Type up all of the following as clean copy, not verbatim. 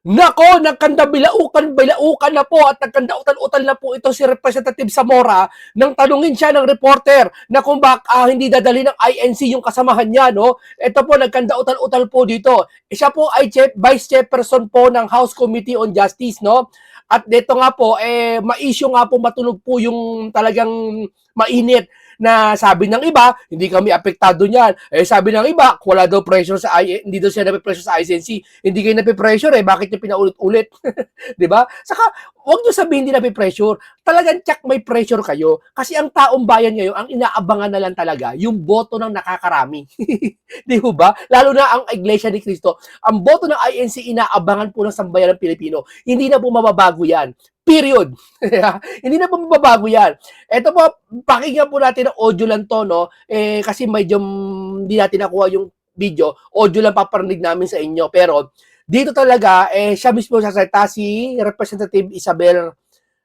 Nako, bilaukan na po at nagkanda-utal-utal na po ito si Representative Zamora nang tanungin siya ng reporter na kung hindi dadali ng INC yung kasamahan niya, no? Ito po, nagkanda-utal-utal po dito. Siya po ay Vice Chairperson po ng House Committee on Justice, no? At dito nga po, ma-issue nga po, matunog po yung talagang mainit na sabi ng iba, hindi kami apektado niyan. Sabi ng iba, wala daw pressure sa hindi daw siya nape-pressure sa ICNC. Hindi kayo nape-pressure bakit niyo pinaulit-ulit? 'Di ba? Saka, wag niyo sabihin hindi nape-pressure. Talagang check may pressure kayo. Kasi ang taong bayan ngayon, ang inaabangan na lang talaga, yung boto ng nakakarami. 'Di ba? Lalo na ang Iglesia ni Cristo. Ang boto ng INC inaabangan po ng sambayan ng Pilipino. Hindi na po mababago yan. Period. Hindi na po mababago yan. Ito po, pakinggan po natin ang audio lang to, no? Kasi medyo hindi natin nakuha yung video. Audio lang paparinig namin sa inyo. Pero, dito talaga, siya mismo sasalita si Representative Isabel.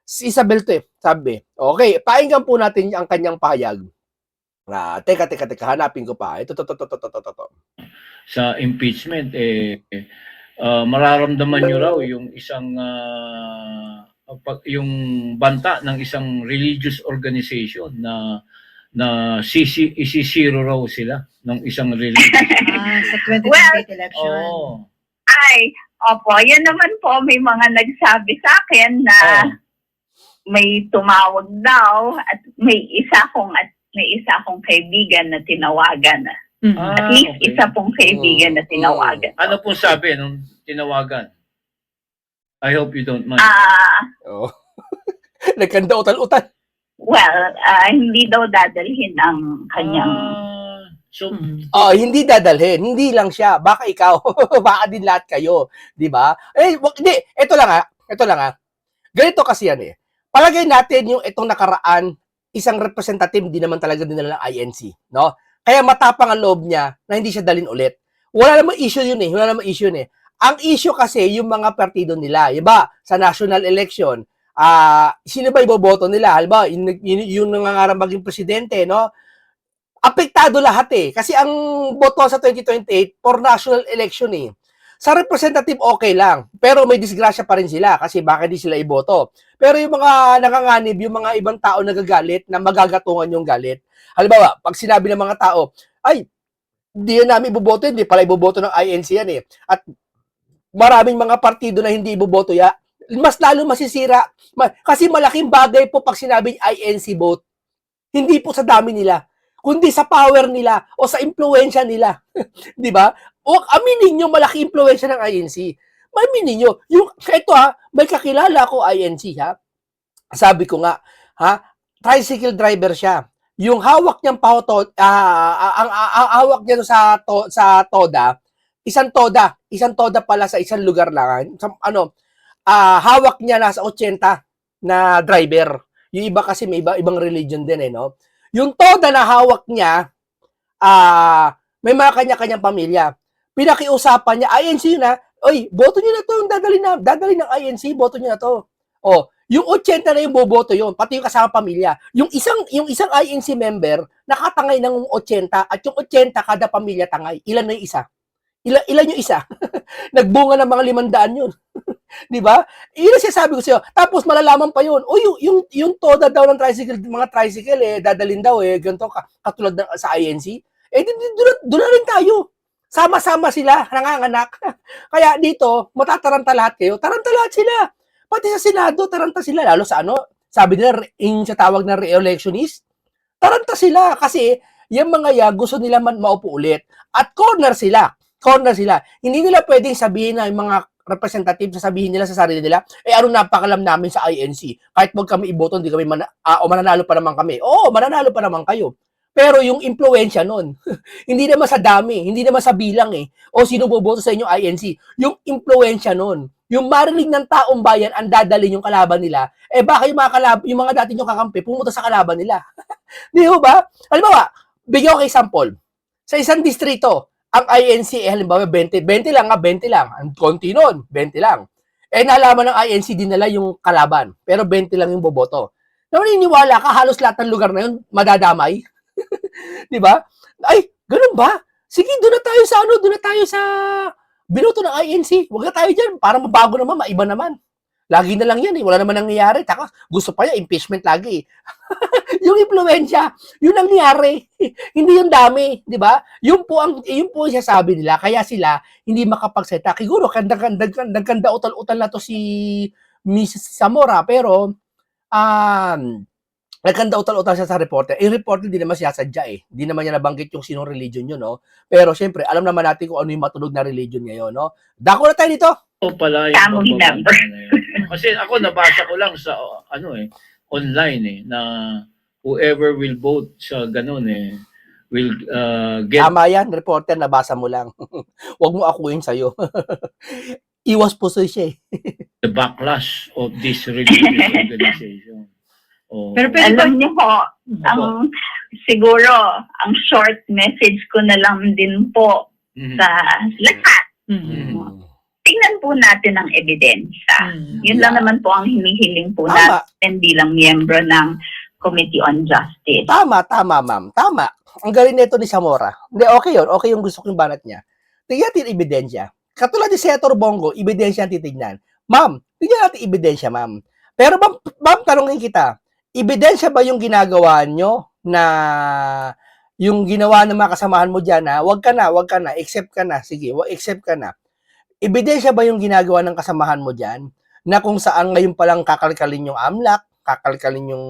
Si Isabel to sabi. Okay, pakinggan po natin ang kanyang pahayag. Teka, hanapin ko pa. Ito. Sa impeachment, mararamdaman nyo raw yung isang yung banta ng isang religious organization na isisiro raw sila ng isang religious sa 2028 election. Oh. Opo, yan naman po, may mga nagsabi sa akin na may tumawag daw at may isa akong kaibigan na tinawagan. At least isa pong kaibigan na tinawagan. Ano pong sabi nung tinawagan? I hope you don't mind. Nagkanda utal-utal. Well, hindi daw dadalhin ang kanyang... hindi dadalhin. Hindi lang siya. Baka ikaw. Baka din lahat kayo. Di ba? Hindi. Ito lang. Ganito kasi yan Palagay natin yung itong nakaraan, isang representative, hindi naman talaga dinala ng INC. No? Kaya matapang ang loob niya na hindi siya dalhin ulit. Wala namang issue yun Ang issue kasi, yung mga partido nila, iba, sa national election, sino ba iboboto nila? Halimbawa, yung nangangarap maging presidente, no? Apektado lahat Kasi ang boto sa 2028 for national election Sa representative, okay lang. Pero may disgrasya pa rin sila kasi baka di sila iboto. Pero yung mga nanganganib, yung mga ibang tao nagagalit, na magagatungan yung galit. Halimbawa, pag sinabi ng mga tao, ay, di namin iboboto, hindi pala iboboto ng INC yan At maraming mga partido na hindi iboboto mas lalo masisira. Kasi malaking bagay po pag sinabing INC vote. Hindi po sa dami nila, kundi sa power nila o sa impluwensya nila. Di ba? O aminin nyo, malaki impluwensya ng INC. Aminin nyo. Ito may kakilala ko INC Sabi ko nga, tricycle driver siya. Yung hawak niyang ang hawak niya sa toda, isang toda pala sa isang lugar lang. Hawak niya nasa 80 na driver. Yung iba kasi may ibang religion din no. Yung toda na hawak niya, may mga kanya-kanyang pamilya. Pinakiusapan niya, INC na, oy, boto niyo na to, dadali ng INC, boto niyo na to. Yung 80 na yung boboto yun, pati yung kasama pamilya. Yung isang INC member, nakatangay ng 80, at yung 80 kada pamilya tangay. Ilan na yung isa? Ilan yung isa? Nagbunga ng mga 500 yun. Di ba? Yun ang sinasabi ko sa'yo. Tapos malalaman pa yun. Yung toda daw ng tricycle, mga tricycle dadalin daw ganito katulad ng sa INC. Doon na rin tayo. Sama-sama sila, nanganganak. Kaya dito, matataranta lahat kayo. Taranta lahat sila. Pati sa Senado, taranta sila. Lalo sa sabi nila, yung sa tawag na re-electionist, taranta sila. Kasi, yung mga gusto nila maupo ulit. At corner sila. Hindi nila pwedeng sabihin na yung mga representative, sasabihin nila sa sarili nila, ano napakalam namin sa INC. Kahit wag kami iboto, hindi kami mananalo pa naman kami. Oo, mananalo pa naman kayo. Pero yung impluwensya nun, hindi naman sa dami, hindi naman sa bilang o sino boboto sa inyong INC. Yung impluwensya nun, yung marinig ng taong bayan ang dadalhin yung kalaban nila, baka yung mga dati yung kakampi, pumunta sa kalaban nila. Di ba? Halimbawa, bigyan ko kay sample. Sa isang distrito, ang INC, halimbawa, 20 lang. Ang konti nun, 20 lang. Nalaman ng INC, dinala yung kalaban. Pero 20 lang yung boboto. Naniniwala ka, halos lahat ng lugar na yun, madadamay. Di ba? Ay, ganun ba? Sige, doon na tayo sa binoto ng INC. Huwag na tayo dyan. Para mabago naman, maiba naman. Lagi na lang yan eh. Wala naman nangyayari. Taka, gusto pa niya, impeachment lagi eh. Yung impluwensya, yun ang nangyari. Hindi yung dami, di ba? Yun po ang sasabi nila. Kaya sila hindi makapagsalita. Siguro, kanda utal-utal na to si Mrs. Zamora. Pero, nagkanda utal-utal siya sa reporter. Yung reporter hindi naman siya sadya eh. Hindi naman niya nabanggit yung sinong religion yun, no? Pero, syempre, alam naman natin kung ano yung matunog na religion ngayon, no? Dako na tayo dito. O pala yung Family pagbabago member. na yun. Kasi ako nabasa ko lang sa online na whoever will vote sa ganun will get Tama yan, reporter, nabasa mo lang. Huwag mo akuin sa'yo. Iwas puso siya eh. the backlash of this religious organization. Oh. Pero pwede Alam niyo po, Opo. siguro, ang short message ko na lang din po Mhm. sa lahat. Mhm. Tingnan po natin ang ebidensya. Yun lang naman po ang hinihiling po Tama. natin bilang miyembro ng Committee on Justice. Tama, ma'am. Tama. Ang galing nito ni Zamora. Hindi, okay yun. Okay yung gusto kong banat niya. Tingnan natin ebidensya. Katulad ni Senator Bongo, ebidensya ang titignan. Ma'am, tingnan natin ebidensya, ma'am. Pero ma'am, tanongin kita, ebidensya ba yung ginagawa nyo na yung ginawa ng mga kasamahan mo dyan na wag ka na, accept ka na, sige, accept ka na. Ebidensya ba yung ginagawa ng kasamahan mo dyan na kung saan ngayon palang kakalkalin yung AMLAC, kakalkalin yung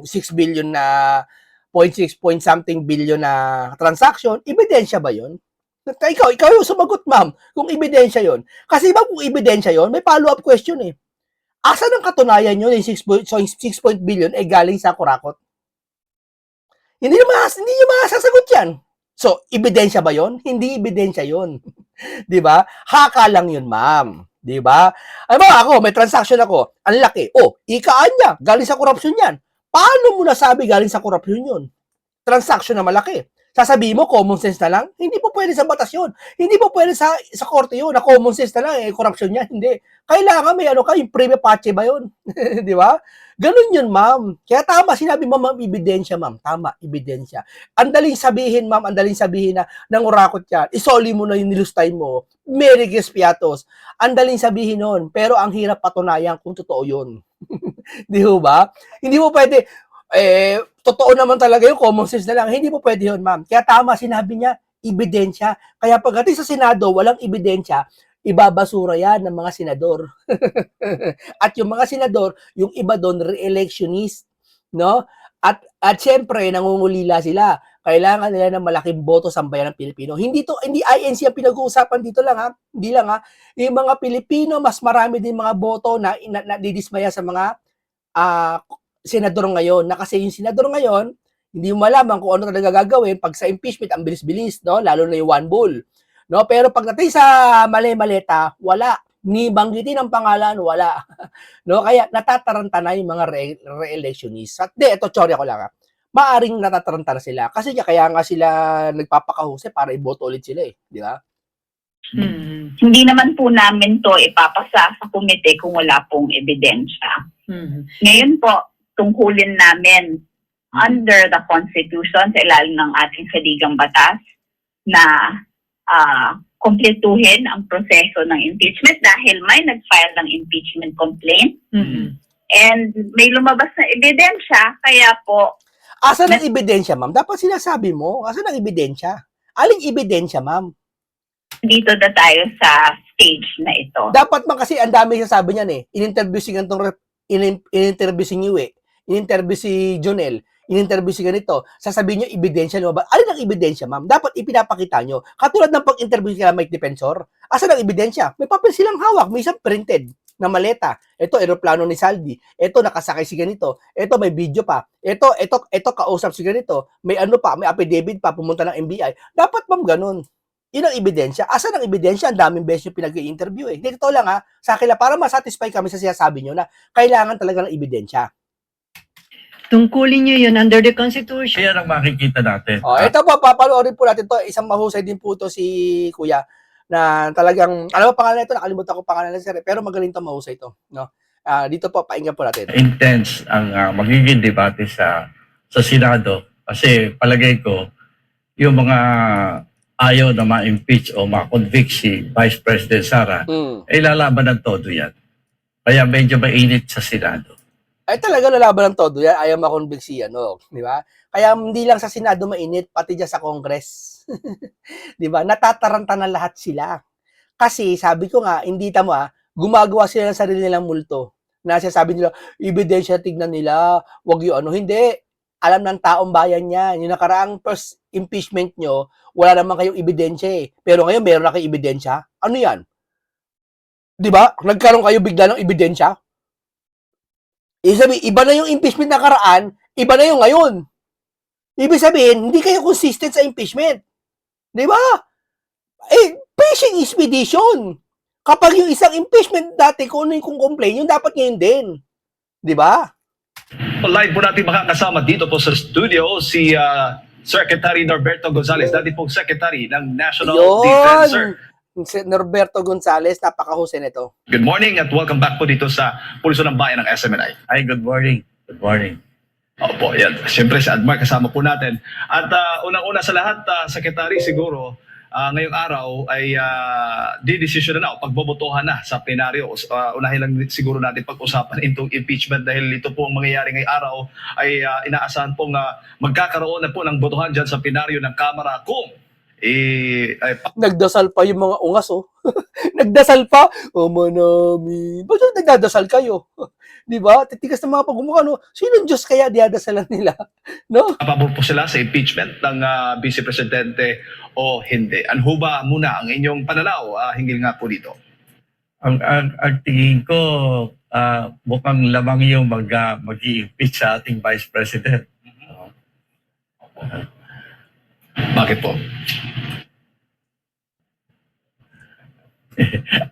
6 billion na 0.6 point something billion na transaction, ebidensya ba yun? Ikaw yung sumagot, ma'am, kung ebidensya yun. Kasi ba kung ebidensya yun, may follow-up question eh. Asa ng katunayan nyo yung 6 billion ay galing sa kurakot? Hindi nyo masasagot yan. So, ebidensya ba yun? Hindi ebidensya yun. 'Di ba? Haka lang 'yun, ma'am. 'Di ba? Ano ba ako, may transaction ako. Ang laki. Oh, ikaan niya, galing sa korupsyon 'yan. Paano mo nasabi galing sa korupsyon 'yun? Transaction na malaki. Sasabihin mo common sense na lang? Hindi po pwede sa batas 'yun. Hindi po pwede sa korte 'yun na common sense na lang korupsyon 'yan. Hindi. Kailangan may yung prima facie ba 'yun? 'Di ba? Ganun 'yun, ma'am. Kaya tama sinabi mo, ma'am, ebidensya, ma'am. Tama, ebidensya. Ang daling sabihin, ma'am, ang daling sabihin na nangurakot 'yan. Isoli mo na yung nilustay mo. Mary Piatos. Ang daling sabihin noon, pero ang hirap patunayan kung totoo 'yun. 'Di ba? Hindi mo pwede totoo naman talaga yung common sense na lang. Hindi mo pwede yun, ma'am. Kaya tama, sinabi niya, ebidensya. Kaya pagdating sa Senado, walang ebidensya, ibabasura yan ng mga senador. At yung mga senador, yung iba doon, re-electionist, no? At syempre, nangungulila sila. Kailangan nila ng malaking boto sa bayan ng Pilipino. Hindi INC ang pinag-uusapan dito lang, ha? Hindi lang, ha? Yung mga Pilipino, mas marami din mga boto na didismaya sa mga senador ngayon, na kasi yung senador ngayon, hindi mo malaman kung ano talaga gagawin pag sa impeachment, ang bilis-bilis, no? Lalo na yung one bull. No? Pero pagdating sa mali-maleta, wala. Ni banggitin ang pangalan, wala. No? Kaya natataranta na yung mga re-electionists. At ito, tsyorya ko lang, ha? Maaring natataranta na sila. Kasi kaya nga sila nagpapakahuse para iboto ulit sila eh. Di ba? Hindi naman po namin to ipapasa sa komite kung wala pong ebidensya. Ngayon po, tungkulin namin under the Constitution sa ilalim ng ating saligang batas na kumpletuhin ang proseso ng impeachment dahil may nag-file ng impeachment complaint and may lumabas na ebidensya, kaya po Asan ang ebidensya, ma'am? Dapat sinasabi mo, asan ang ebidensya? Aling ebidensya, ma'am? dito na tayo sa stage na ito. Dapat man kasi ang dami sasabi niyan eh. In-interview si Yue, in-interview si Jonel, in-interview si ganito. Sasabihin niyo ebidensya no ba? Alin ang ebidensya, ma'am? Dapat ipinapakita niyo. Katulad ng pag-interview kay Mike Defensor, asan ang ebidensya? May papel silang hawak, may isang printed na maleta. Ito eroplano ni Saldi. Ito nakasakay si ganito. Ito may video pa. Ito kausap si ganito. May ano pa, may affidavit pa pumunta ng NBI. Dapat ma'am ganun. Yun ang ebidensya. Asan ang ebidensya? Ang daming beses yung pinag-i-interview eh. Dito lang ha, sa akin lang, para masatisfy kami sa sinasabi nyo na kailangan talaga ng ebidensya. Tungkulin nyo yun under the Constitution. Kaya lang makikita natin. Ito po, papanoorin po natin to. Isang mahusay din po to si Kuya na talagang, alam mo pangalan ito, nakalimutan ko pangalan na sir, pero magaling to, mahusay to. No? Dito po, pakinggan po natin. Intense ang magiging debate sa Senado kasi palagay ko yung mga ayaw na ma-impeach o ma-convict si Vice President Sara, eh lalaban ng todo yan. Kaya medyo mainit sa Senado. Ay talaga lalaban ng todo yan, ayaw makonvict si ano, di ba? Kaya hindi lang sa Senado mainit, pati dyan sa Congress. Di ba? Natataranta na lahat sila. Kasi sabi ko nga, hindi tamo gumagawa sila ng sarili nilang multo. Na sabi nila, ebidensya tignan nila, wag yung ano, hindi. Alam ng taong bayan yan. Yung nakaraang first impeachment nyo, wala naman kayong ebidensya eh. Pero ngayon, meron na kayong ebidensya. Ano yan? Di ba? Nagkaroon kayo bigla ng ebidensya? Ibig sabihin, iba na yung impeachment nakaraan, iba na yung ngayon. Ibig sabihin, hindi kayo consistent sa impeachment. Di ba? Eh, fishing expedition. Kapag yung isang impeachment dati, kung ano yung kung complain, yung dapat ngayon din. Di ba? Live po natin makakasama dito po sa studio si Secretary Norberto Gonzales, dati pong Secretary ng National Defense. Sir, Si Norberto Gonzales, napakahusay nito. good morning at welcome back po dito sa Pulso ng Bayan ng SMNI. Ay, good morning. Good morning. Opo, yan. Siyempre si Admar kasama po natin. At unang-una sa lahat, Secretary, siguro, ngayong araw ay didesisyon na o pagbobotohan na sa plenaryo. Unahin lang siguro natin pag-usapan itong impeachment dahil ito po ang mangyayari ngayong araw ay inaasahan pong magkakaroon na po ng botohan dyan sa plenaryo ng Kamara kung Nagdasal pa yung mga ungas, oh. Nagdasal pa. O manami. Ba't yung nagdadasal kayo? Di ba? Titigas ng mga pagmumukha, no? Sinong Diyos kaya diadasalan nila? No? pabor po sila sa impeachment ng Vice Presidente o hindi. Ano ba muna ang inyong pananaw hinggil nga po dito? Ang tingin ko, mukhang lamang yung mag-i-impeach sa ating Vice President. Bakit po?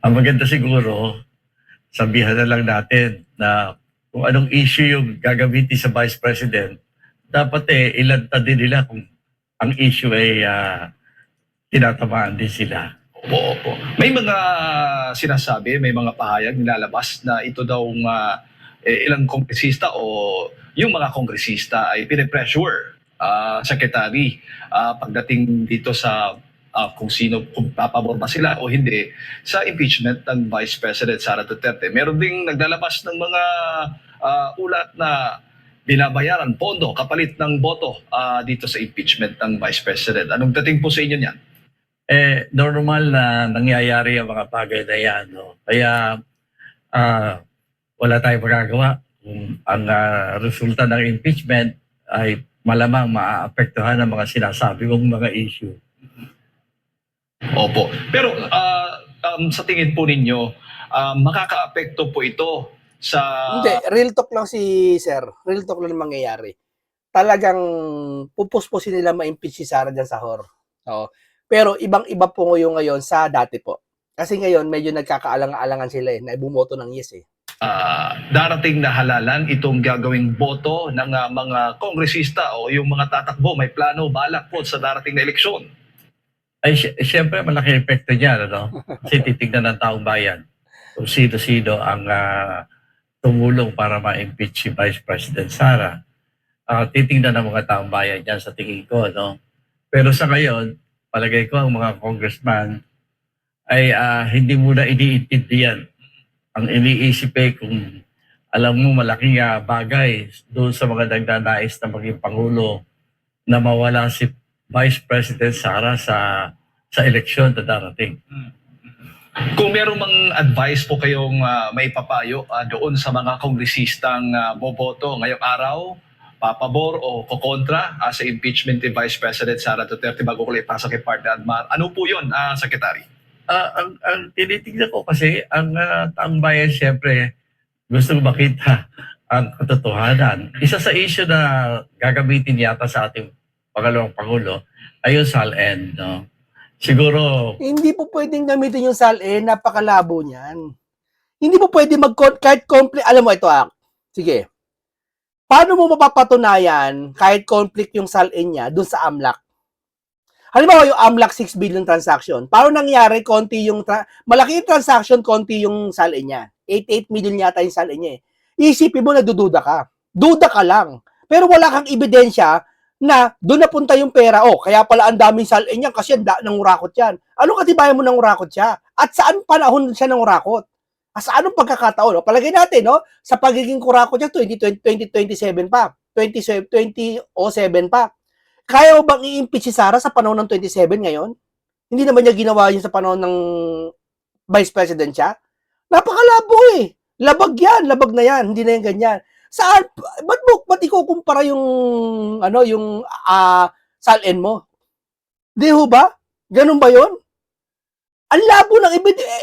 Ang maganda siguro, sabihan na lang natin na kung anong issue yung gagamitin sa Vice President, dapat ilantad din nila kung ang issue ay tinatamaan din sila. Opo. May mga sinasabi, may mga pahayag nilalabas na ito daw ilang kongresista o yung mga kongresista ay pinipressure, Secretary, pagdating dito sa kung sino, kung papabor ba sila o hindi sa impeachment ng Vice President Sara Duterte. Meron ding naglalabas ng mga ulat na binabayaran pondo kapalit ng boto dito sa impeachment ng Vice President. Anong dating po sa inyo niyan? Normal na nangyayari ang mga bagay na yan. No? Kaya wala tayong magagawa. Kung ang resulta ng impeachment ay malamang maaapektuhan ang mga sinasabi mong mga issue. Opo. Pero sa tingin po ninyo, makakaapekto po ito sa... Hindi, real talk lang si Sir. Real talk lang ang mangyayari. Talagang pupuspusin nila ma-impeach si Sara dyan sa HOR. Oo. Pero ibang-iba po ngayon sa dati po. Kasi ngayon, medyo nagkakaalang-alangan sila na bumoto ng yes eh. Darating na halalan itong gagawing boto ng mga kongresista o yung mga tatakbo, may plano, balak po sa darating na eleksyon. Ay, siyempre malaki epekto niya, ano? Kasi titignan ng taong bayan kung sino-sino ang tumulong para ma-impeach si Vice President Sara. Titignan ng mga taong bayan yan sa tingin ko, no? Pero sa ngayon, palagay ko ang mga congressman ay hindi muna iniintindihan. Ang iniisip kung alam mo malaking bagay doon sa mga nagdanais na maging Pangulo na mawala si Vice President Sara sa eleksyon na darating. Kung meron mang advice po kayong may papayo doon sa mga kongresistang boboto ngayong araw, papabor o kokontra sa impeachment ni Vice President Sara Duterte bago ko ipasa kay Partner Admar, ano po yun, Secretary? Ang tinitignan ko kasi, ang taong bayan siyempre gusto makita ang katotohanan. Isa sa issue na gagamitin yata sa ating pangalawang Pangulo ay yung SALN. No? Siguro... Hindi po pwedeng gamitin yung SALN, napakalabo niyan. Hindi po pwede kahit conflict, alam mo ito sige. Paano mo mapapatunayan kahit conflict yung SALN niya dun sa AMLAC? Halimbawa yung AMLAC 6 billion transaction. Paano nangyari konti yung malaki yung transaction, konti yung SALN niya. 88 million yata yung SALN niya eh. Isipin mo, nagdududa ka. Duda ka lang. Pero wala kang ebidensya na doon napunta yung pera. Oh, kaya pala ang daming salin niyan kasi nangurakot yan. Anong katibayan mo nangurakot siya? At saan panahon siya nangurakot? Sa anong pagkakataon? No? Palagay natin, no? Sa pagiging kurakot niya, 2027 pa. 2007 pa. Kaya mo bang i-impeach si Sara sa panahon ng 27 ngayon? Hindi naman niya ginawa yun sa panahon ng Vice President siya? Napakalabo eh. Labag yan, labag na yan. Hindi na yan ganyan. Saan, ba't ikukumpara yung, yung salin mo? Di ho ba? Ganun ba yun? Ang labo ng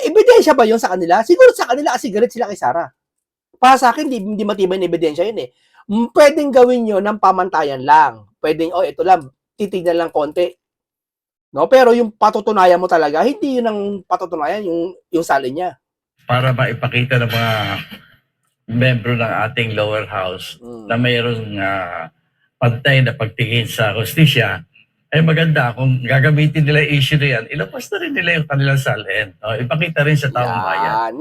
ebidensya ba yun sa kanila? Siguro sa kanila kasi galit sila kay Sara. Para sa akin, hindi matibay na ebidensya yun eh. Pwedeng gawin yun ng pamantayan lang. Pwedeng, ito lang, titignan lang konti. No? Pero yung patutunayan mo talaga, hindi yun ang patutunayan, yung salin niya. Para maipakita ng mga membro ng ating lower house na mayroong pantay na pagtingin sa hustisya, ay maganda kung gagamitin nila yung issue na yan, ilabas na rin nila yung kanilang salin. No? Ipakita rin sa taong bayan.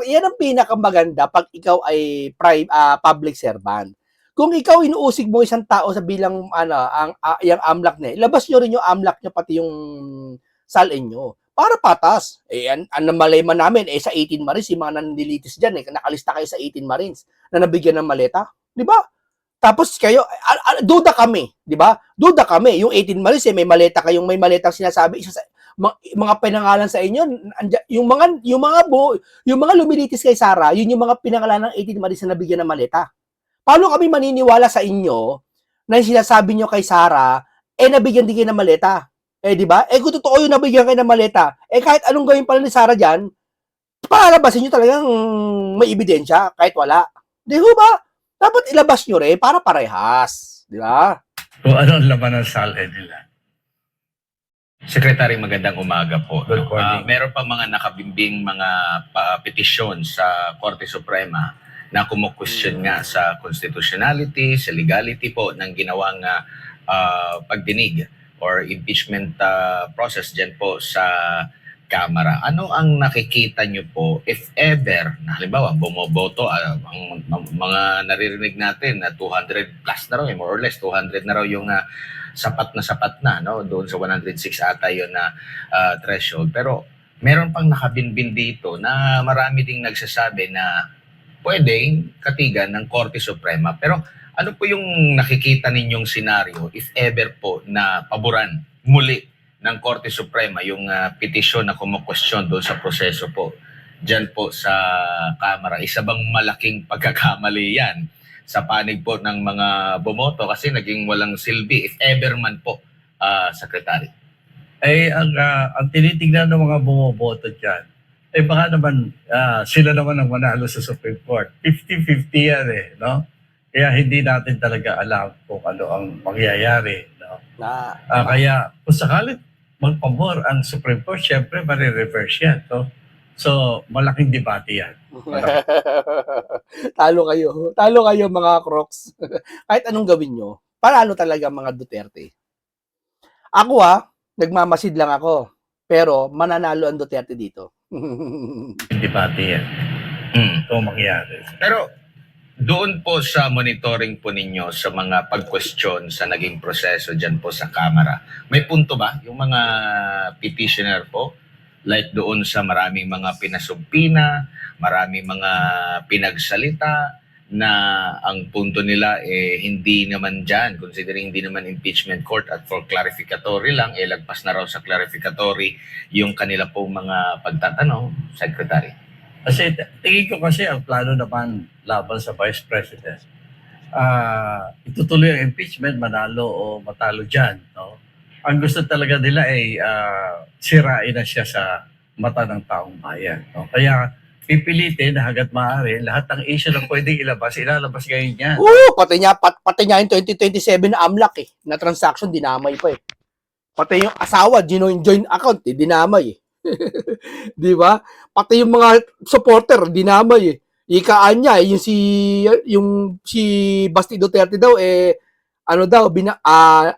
Yan ang pinakamaganda pag ikaw ay public servant. Kung ikaw inuusig mo isang tao sa bilang yung AMLAC na, ilabas nyo rin yung AMLAC nyo pati yung salin nyo. Para patas. Ang namalay man namin, sa 18 Marines, yung mga nanlilitis dyan, nakalista kayo sa 18 Marines na nabigyan ng maleta. Di ba? Tapos kayo, duda kami. Di ba? Duda kami. Yung 18 Marines, may maleta kayong may maletang sinasabi, mga pinangalan sa inyo, yung mga lumilitis kay Sara, yun yung mga pinangalan ng 18 Marines na nabigyan ng maleta. Paano kami maniniwala sa inyo na yung sinasabi nyo kay Sara, nabigyan din kayo ng maleta? Di ba? Kung totoo yung nabigyan kayo ng maleta, kahit anong gawin pala ni Sara dyan, palabasin nyo talagang may ebidensya, kahit wala. Di ba? Dapat ilabas nyo rin para parehas. Di ba? Kung ano ang laman ng salin nila. Secretary, magandang umaga po. Good morning. Meron pa mga nakabimbing mga petisyon sa Korte Suprema na kumukwestiyon nga sa constitutionality, sa legality po ng ginawang pagdinig or impeachment process dyan po sa Kamara. Ano ang nakikita nyo po if ever, na halimbawa, bumoboto, ang mga naririnig natin na 200 plus na raw, more or less 200 na raw yung sapat na, no? Doon sa 106 ata yun na threshold. Pero meron pang nakabinbin dito na marami ding nagsasabi na pwedeng katigan ng Korte Suprema. Pero ano po yung nakikita ninyong senaryo if ever po na paboran muli ng Korte Suprema yung petisyon na kumukwestiyon doon sa proseso po dyan po sa Kamara? Isa bang malaking pagkakamali yan sa panig po ng mga bumoto kasi naging walang silbi if ever man po, Secretary? Ang tinitingnan ng mga bumoboto dyan, baka naman sila naman ang manalo sa Supreme Court. 50-50 yan no? Kaya hindi natin talaga alam kung ano ang mangyayari. No? Kaya kung sakalit magpabor ang Supreme Court, syempre marireverse yan. No? So, malaking debate yan. Talo kayo mga Crocs. Kahit anong gawin nyo, panalo talaga mga Duterte. Ako nagmamasid lang ako. Pero mananalo ang Duterte dito. Debate yan. Ito mangyayari. Pero doon po sa monitoring po ninyo sa mga pag-question sa naging proseso dyan po sa Kamara, may punto ba yung mga petitioner po? Like doon sa maraming mga pinasumpina, maraming mga pinagsalita na ang punto nila hindi naman dyan, considering hindi naman impeachment court at for clarificatory lang, lagpas na raw sa clarificatory yung kanila po mga pagtatanong, Secretary. Kasi tingin ko kasi ang plano naman laban sa Vice President, itutuloy ang impeachment, manalo o matalo dyan. No? Ang gusto talaga nila ay sirain na siya sa mata ng taong bayan. No? Kaya pipilitin na hanggat maaari, lahat ng issue na pwedeng ilalabas ngayon niya. Pati niya yung 2027 na AMLAC na transaction, dinamay pa Pati yung asawa, join account, dinamay Di ba? Pati yung mga supporter, dinamay Ikaan niya, yung si Basti Duterte daw,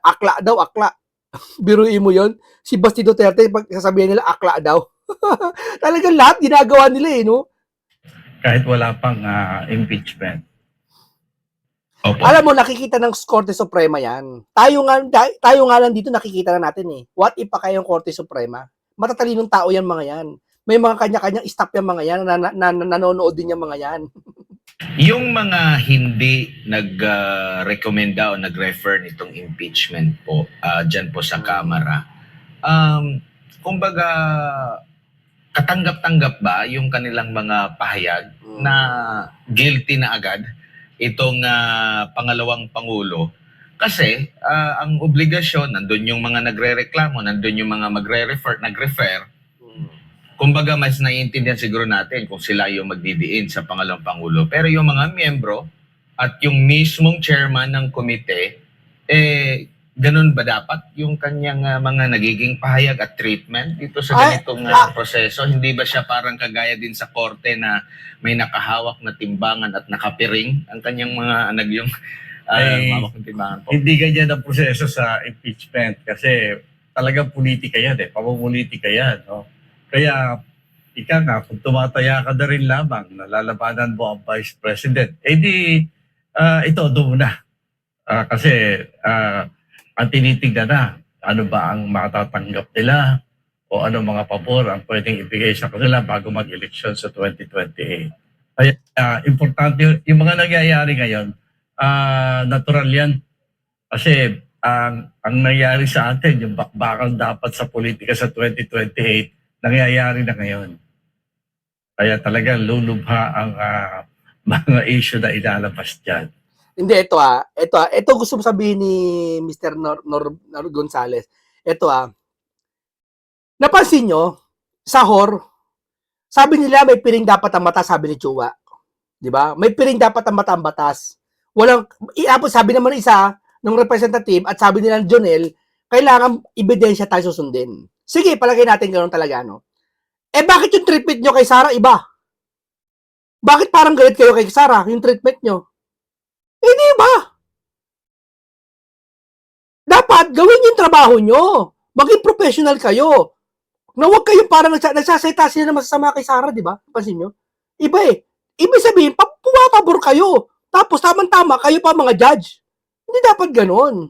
akla. Biruin mo yon si Basti Duterte, pag sasabihin nila, akla daw. Talagang lahat ginagawa nila no? Kahit wala pang impeachment. Opo. Alam mo, nakikita ng Korte Suprema yan. Tayo nga lang dito nakikita na natin eh. What if pa kayong Korte Suprema? Matatalinong tao yan mga yan. May mga kanya-kanyang staff yung mga yan na nanonood din yung mga yan. Yung mga hindi nag-recommenda o nag-refer nitong impeachment po dyan po sa Kamara, kumbaga, katanggap-tanggap ba yung kanilang mga pahayag na guilty na agad itong pangalawang Pangulo? Kasi ang obligasyon, nandun yung mga nagre-reklamo, nandun yung mga nag-refer, kumbaga mas naiintindihan siguro natin kung sila yung magdidiin sa pangalawang Pangulo. Pero yung mga miyembro at yung mismong chairman ng komite, ganun ba dapat yung kanyang mga nagiging pahayag at treatment dito sa ganitong proseso? Hindi ba siya parang kagaya din sa korte na may nakahawak na timbangan at nakapiring ang kanyang mga mawak ng timbangan po? Hindi ganyan ang proseso sa impeachment kasi talagang politika yan pamumulitika yan. No? Kaya, ika nga, kung tumataya ka na rin lamang, nalalabanan mo ang Vice President, ito, doon na. Kasi, ang tinitignan na, ano ba ang matatanggap nila o ano mga pabor ang pwedeng ibigay sa kanila bago mag-eleksyon sa 2028. Kaya, importante, yung mga nangyayari ngayon, natural yan. Kasi, ang nangyayari sa atin, yung bakbakan dapat sa politika sa 2028, nangyayari na ngayon. Kaya talagang lulubha ang mga issue na ilalabas dyan. Hindi, ito gusto mo sabihin ni Mr. Nor Gonzales. Napansin nyo, sahor, sabi nila may piring dapat ang mata, sabi ni Chua. Di ba? May piring dapat ang mata ang batas. Sabi naman isa, ng representative, at sabi nila Jonel, kailangan ebidensya tayo susundin. Sige, palagay natin gano'n talaga, no? Bakit yung treatment nyo kay Sara iba? Bakit parang galit kayo kay Sara, yung treatment nyo? Hindi ba? Dapat gawin yung trabaho nyo. Maging professional kayo. Na huwag kayong parang nagsasayta sila na masasama kay Sara, di ba? Pansin nyo? Iba eh. Ibig sabihin, pumapabor kayo. Tapos tamang-tama, kayo pa mga judge. Hindi dapat ganon.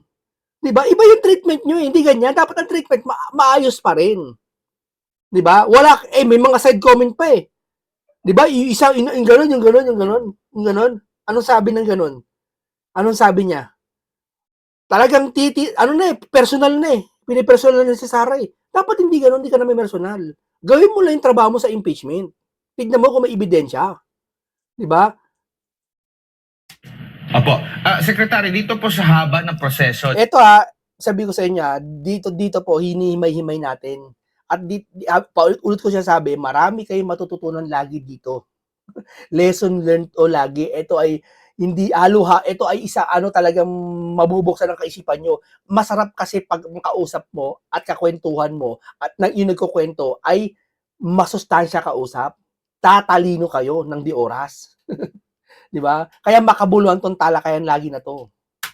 Di ba? Iba yung treatment nyo, hindi ganyan. Dapat ang treatment maayos pa rin. Di ba? May mga side comment pa eh. Di ba? Yung isa, yung ganon. Anong sabi ng ganon? Anong sabi niya? Talagang personal na eh. Pinipersonal na si Sara eh. Dapat hindi ganon, hindi ka na may personal. Gawin mo lang yung trabaho mo sa impeachment. Tignan mo kung may ebidensya. Di ba? Opo. Secretary, dito po sa haba ng proseso, Ito sabi ko sa inyo, dito po, hinihimay-himay natin. At ulit ko siya sabi, marami kayong matututunan lagi dito. Lesson learned o lagi. Ito ay hindi ito ay isa talagang mabubuksan ng kaisipan nyo. Masarap kasi pag kausap mo at kakwentuhan mo at yung nagkukwento ay masustansya kausap. Tatalino kayo ng di oras. Di ba? Kaya makabuluhan tong talakayan lagi na to.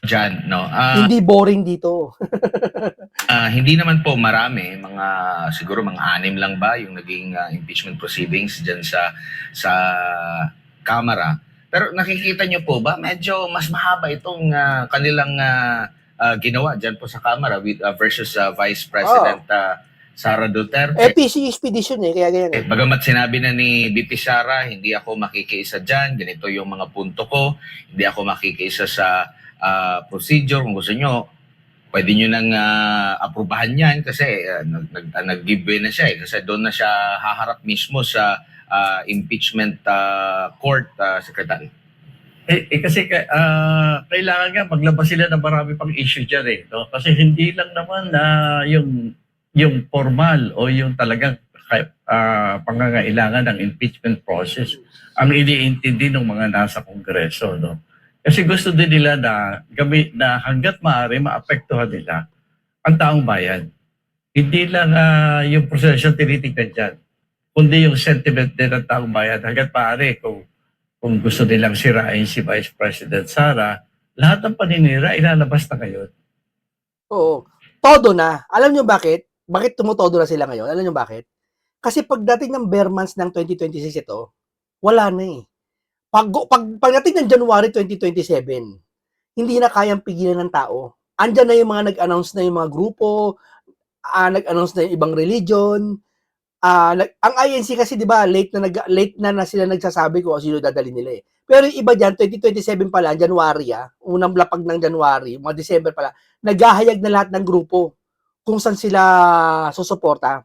dyan, no? Hindi boring dito. Hindi naman po marami, siguro mga 6 lang ba yung naging impeachment proceedings dyan sa Kamara. Pero nakikita nyo po ba, medyo mas mahaba itong kanilang ginawa dyan po sa Kamara versus Vice President Sara Duterte. PC expedition kaya ganyan. Bagamat sinabi na ni BP Sara, hindi ako makikiisa dyan, ganito yung mga punto ko, hindi ako makikiisa sa procedure. Kung gusto nyo, pwede nyo nang aprubahan yan kasi nag-give way na siya kasi doon na siya haharap mismo sa impeachment court, Secretary. Kasi kailangan nga maglabas sila ng marami pang issue dyan no? Kasi hindi lang naman yung formal o yung talagang pangangailangan ng impeachment process ang iniintindi ng mga nasa Kongreso, no? Kasi gusto din nila na hanggat maaari maapektuhan nila ang taong bayan. Hindi lang yung proseso tinitignan dyan, kundi yung sentiment din ng taong bayan. Hanggat maaari kung gusto nilang sirain si Vice President Sara, lahat ng paninira ilalabas na ngayon. Oo. Todo na. Alam nyo bakit? Bakit tumutodo na sila ngayon? Alam nyo bakit? Kasi pagdating ng bare months ng 2026 ito, wala na eh. Pagdating ng January 2027, hindi na kayang pigilan ng tao. Andyan na yung mga nag-announce na yung mga grupo, nag-announce na yung ibang religion. Ang INC kasi 'di ba, late na sila nagsasabi kung sino dadalhin nila eh. Pero yung iba diyan 2027 pa lang, January, unang lapag ng January, mga December pa lang, naghahayag na lahat ng grupo kung saan sila susuporta.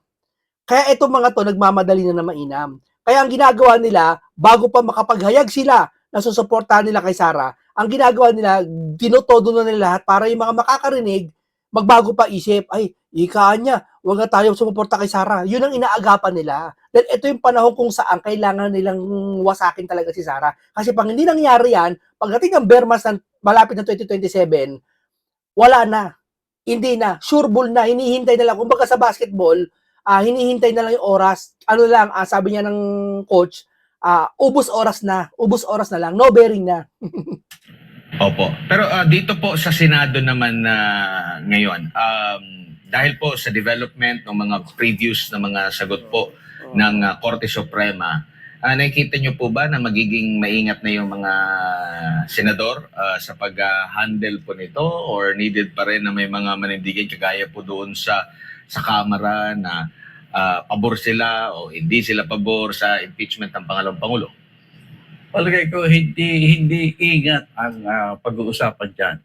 Kaya itong mga to nagmamadali na mainam. Kaya ang ginagawa nila, bago pa makapaghayag sila na susuportahan nila kay Sara, ang ginagawa nila, tinotodo na nila lahat para yung mga makakarinig, magbago pa isip, ay, ikaan niya, huwag na tayo sumuporta kay Sara. Yun ang inaagapan nila. Dahil ito yung panahon kung saan kailangan nilang wasakin talaga si Sara. Kasi pag hindi nangyari yan, pagdating ng Bermas ng malapit ng 2027, wala na. Hindi na. Sure ball na. Hinihintay na lang. Kumbaga sa basketball, hinihintay na lang yung oras. Ano lang, sabi niya ng coach, ubos oras na lang. No bearing na. Opo. Pero dito po sa Senado naman ngayon, dahil po sa development ng mga previous na mga sagot po ng Korte Suprema, nakikita niyo po ba na magiging maingat na yung mga senador sa pag-handle po nito, or needed pa rin na may mga manindigan kagaya po doon sa Kamara na pabor sila o hindi sila pabor sa impeachment ng pangalawang Pangulo? Palagay ko hindi ingat ang pag-uusapan diyan.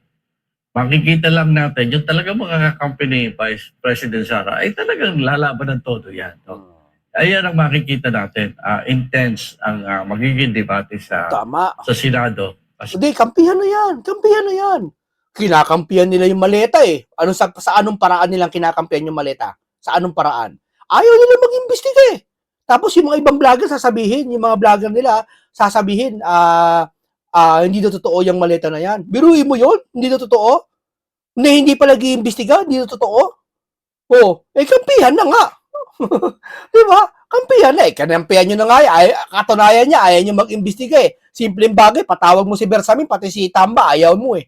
Makikita lang natin yung talagang mga kakampi ni Vice President Sara ay talagang lalaban ng todo yan. No? Ayan ang makikita natin. Intense ang magiging debate Tama. sa Senado. Hindi, kampihan na yan. Kinakampihan nila yung maleta eh. Sa anong paraan nilang kinakampihan yung maleta? Sa anong paraan? Ayaw nila mag-imbestiga eh. Tapos yung mga ibang vlogger yung mga vlogger nila, sasabihin, hindi na totoo yung maleta na yan. Biruin mo yun? Hindi na totoo? Hindi pa nag-iimbestiga? Hindi na totoo? Kampihan na nga. Di ba? Kampihan na eh. Kanampihan nyo na nga. Katunayan niya, ayaw nyo mag-imbestiga eh. Simpleng bagay, patawag mo si Bersamin, pati si Tamba, ayaw mo eh.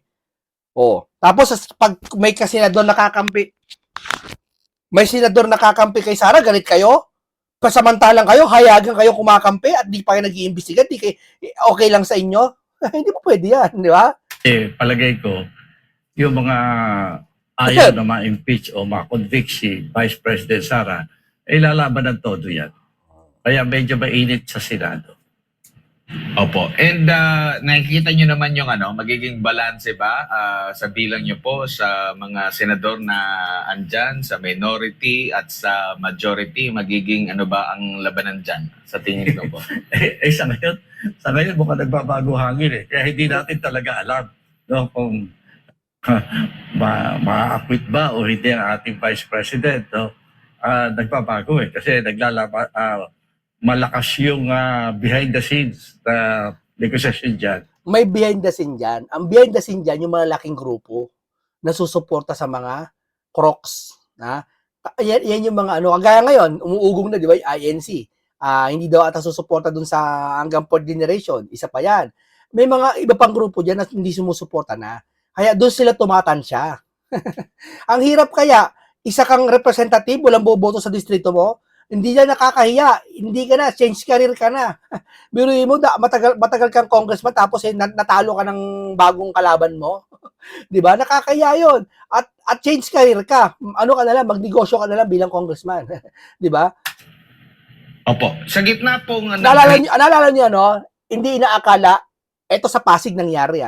Tapos pag may senador nakakampi kay Sara, galit kayo? Pasamantalang kayo, hayagan kayo kumakampi at di pa kayo nag-iimbestiga, okay lang sa inyo? Hindi po pwede yan, di ba? Palagay ko, yung mga ayaw na ma-impeach o ma-convict si Vice President Sara, ay lalaban ng todo yan. Kaya medyo mainit sa Senado. Opo. And nakikita nyo naman yung magiging balanse ba sa bilang nyo po sa mga senador na andyan, sa minority at sa majority, magiging ba ang labanan dyan sa tingin nyo po? Sa ngayon mukhang nagbabago hangin eh. Kaya hindi natin talaga alam, no, kung ma-acquit ba o hindi ang ating Vice President. No? Nagbabago eh. Kasi malakas yung behind the scenes na negosasyon dyan. May behind the scene dyan. Ang behind the scene dyan, yung mga laking grupo na susuporta sa mga crocs. Yan yung mga kagaya ngayon, umuugong na, di ba, INC. Hindi daw ata susuporta dun sa hanggang 4th generation. Isa pa yan. May mga iba pang grupo dyan na hindi sumusuporta na. Kaya doon sila tumatansya. Ang hirap kaya, isa kang representative, walang boboto sa distrito mo, hindi na nakakahiya, hindi ka na, change career ka na. Biruin mo, matagal kang congressman, tapos natalo ka ng bagong kalaban mo. Di ba? Nakakahiya yun. At change career ka. Ano ka na lang, magnegosyo ka na lang bilang congressman. Di ba? Opo. Sa gitna pong... Naalala niyo, hindi inaakala, eto sa Pasig nangyari,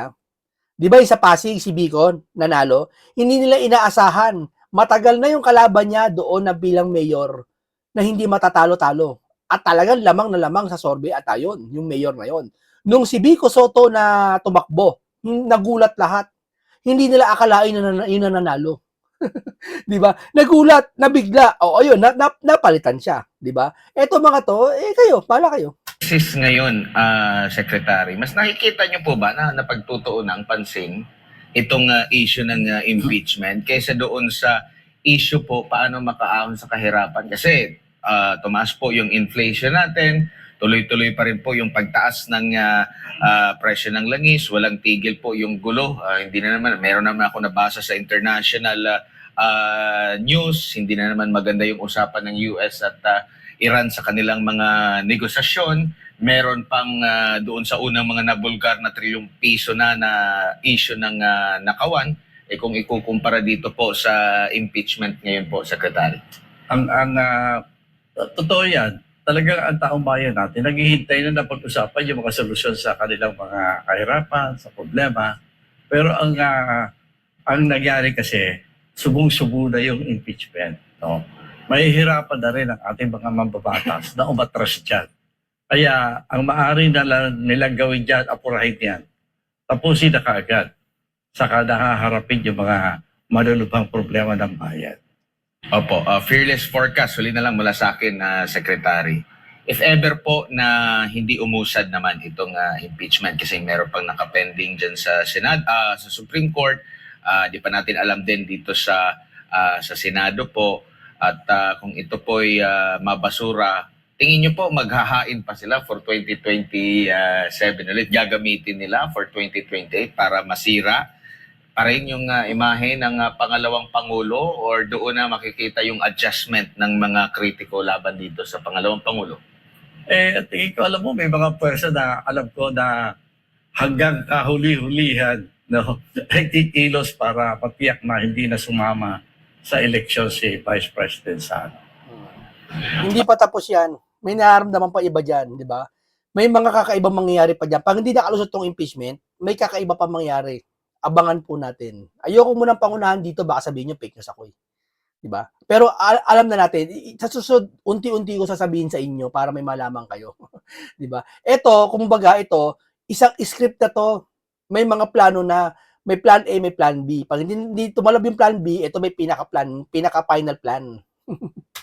Di ba sa Pasig, si Bicon, nanalo? Hindi nila inaasahan. Matagal na yung kalaban niya doon na bilang mayor na hindi matatalo-talo. At talagang lamang na lamang sa sorbe at ayon, yung mayor na yon. Nung si Vico Soto na tumakbo, nagulat lahat. Hindi nila akalain na yun na nanalo. Di ba? Nagulat, nabigla. Ayun, napalitan siya. Di ba? Eto mga to, kayo, pala kayo. Ngayon, Secretary, mas nakikita niyo po ba na napagtutuon ng pansin itong issue ng impeachment kaysa doon sa issue po paano makaahon sa kahirapan? Kasi tumaas po yung inflation natin, tuloy-tuloy pa rin po yung pagtaas ng presyo ng langis, walang tigil po yung gulo. Hindi na naman, meron naman ako nabasa sa international news, hindi na naman maganda yung usapan ng US at Iran sa kanilang mga negosasyon meron pang doon sa unang mga nabulgar na trilyong piso na issue ng nakawan, kung ikukumpara dito po sa impeachment ngayon po, Secretary. Totoo yan. Talagang ang taong bayan natin, naghihintay na pag-usapan yung mga solusyon sa kanilang mga kahirapan, sa problema. Pero ang nangyari kasi, subong-subo na yung impeachment. No? Mahihirapan na rin ang ating mga mambabatas na umatras dyan. Kaya ang maaari na nilang gawin dyan, apurahin yan. Tapusin na kaagad. Saka nakaharapin yung mga malulubhang problema ng bayan. Opo, fearless forecast, huli na lang mula sa akin, Secretary. If ever po na hindi umusad naman itong impeachment kasi meron pang nakapending dyan sa sa Supreme Court, di pa natin alam din dito sa Senado po, at kung ito po'y mabasura, tingin nyo po maghahain pa sila for 2027 ulit, gagamitin nila for 2028 para masira pa rin yung imahe ng pangalawang Pangulo, or doon na makikita yung adjustment ng mga kritiko laban dito sa pangalawang Pangulo? Tingin ko, alam mo, may mga pwersa na alam ko na hanggang kahuli-hulihan, no, ay titilos para matiyak na hindi na sumama sa eleksyon si Vice President Sara. Hindi pa tapos yan. May nararamdaman pa iba dyan, di ba? May mga kakaibang mangyayari pa dyan. Pag hindi nakalusot tong impeachment, may kakaiba pa mangyayari. Abangan po natin. Ayoko munang pangunahan dito, baka sabihin nyo, fake news ako eh. Diba? Pero alam na natin, sa susunod, unti-unti ko sasabihin sa inyo para may malaman kayo. Diba? Ito, kumbaga ito, isang script na to, may mga plano na, may plan A, may plan B. Pag hindi tumalab yung plan B, ito may pinaka-final plan.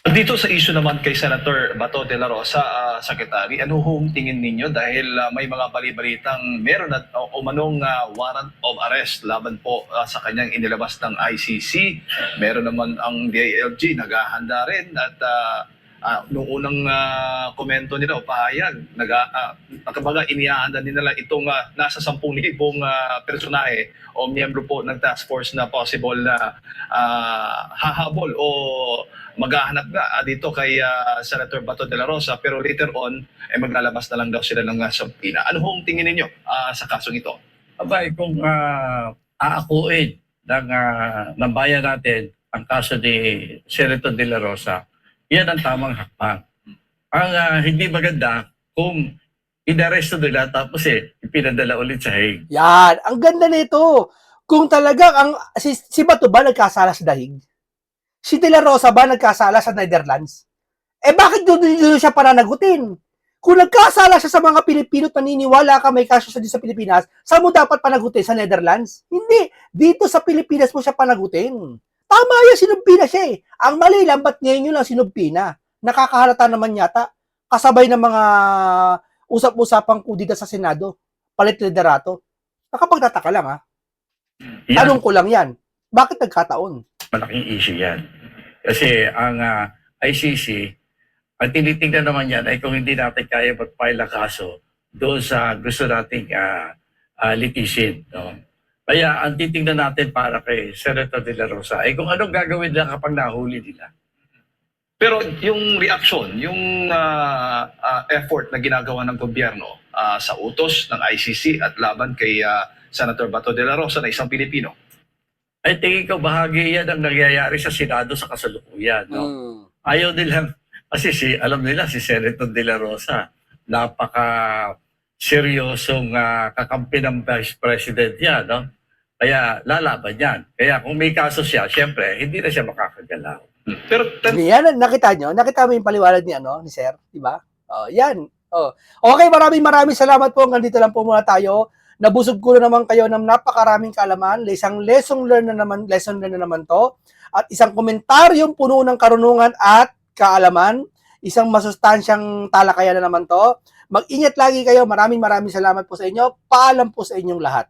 Dito sa issue naman kay Senator Bato de la Rosa, Secretary, ano hong tingin ninyo dahil may mga balibalitang meron na umanong warrant of arrest laban po sa kanyang inilabas ng ICC. Meron naman ang DILG naghahanda rin at noong unang komento nila o pahayag, nakabaga inihahanda nila itong nasa 10,000 personahe o miyembro po ng task force na possible na hahabol o maghahanap nga dito kay Senator Bato de la Rosa, pero later on maglalabas na lang daw sila ng subpoena. Ano hong tingin ninyo sa kasong ito? Abay, kung aakuin ng bayan natin ang kaso ni Senator de la Rosa, yan ang tamang hakbang. Ang hindi maganda kung inaresto nila tapos ipinadala ulit sa Hague. Yan, ang ganda nito. Kung talagang si Bato ba nagkasala sa dahig? Si De La Rosa ba nagkasala sa Netherlands? Bakit doon siya pananagutin? Kung nagkasala siya sa mga Pilipino at naniniwala ka may kaso sa Pilipinas, saan mo dapat panagutin? Sa Netherlands? Hindi. Dito sa Pilipinas mo siya panagutin. Tama yan, sinubpi na siya eh. Ang mali lang, ba't ngayon yun lang sinubpi na? Nakakahalata naman yata. Kasabay ng mga usap-usapang kudita sa Senado. Palit liderato. Nakapagtataka lang ha. Tanong ko lang yan. Bakit nagkataon? Malaking issue yan. Kasi ang ICC, ang tinitingnan naman yan ay kung hindi natin kaya mag-file ang kaso doon sa gusto nating litisin. No? Kaya ang titingnan natin para kay Senator de la Rosa ay kung anong gagawin nila kapag nahuli nila. Pero yung reaction, yung effort na ginagawa ng gobyerno sa utos ng ICC at laban kay Senator Bato de la Rosa na isang Pilipino, Ay tingin ko bahagi yan ang nangyayari sa Senado sa kasalukuyan. No? Ayaw nilang, kasi alam nila si Senator de la Rosa, napaka-seryosong kakampi ng Vice President yan. No? Kaya lalaban yan. Kaya kung may kaso siya, syempre, hindi na siya makakagalaw. pero Yan, nakita nyo? Nakita mo yung paliwanag ni Sir? Diba? Yan. Okay, maraming salamat po. Hanggang dito lang po muna tayo. Nabusog ko na naman kayo ng napakaraming kaalaman. Isang lesson learn na naman to. At isang komentaryong puno ng karunungan at kaalaman. Isang masustansyang talakayan na naman to. Mag-ingat lagi kayo. Maraming salamat po sa inyo. Paalam po sa inyong lahat.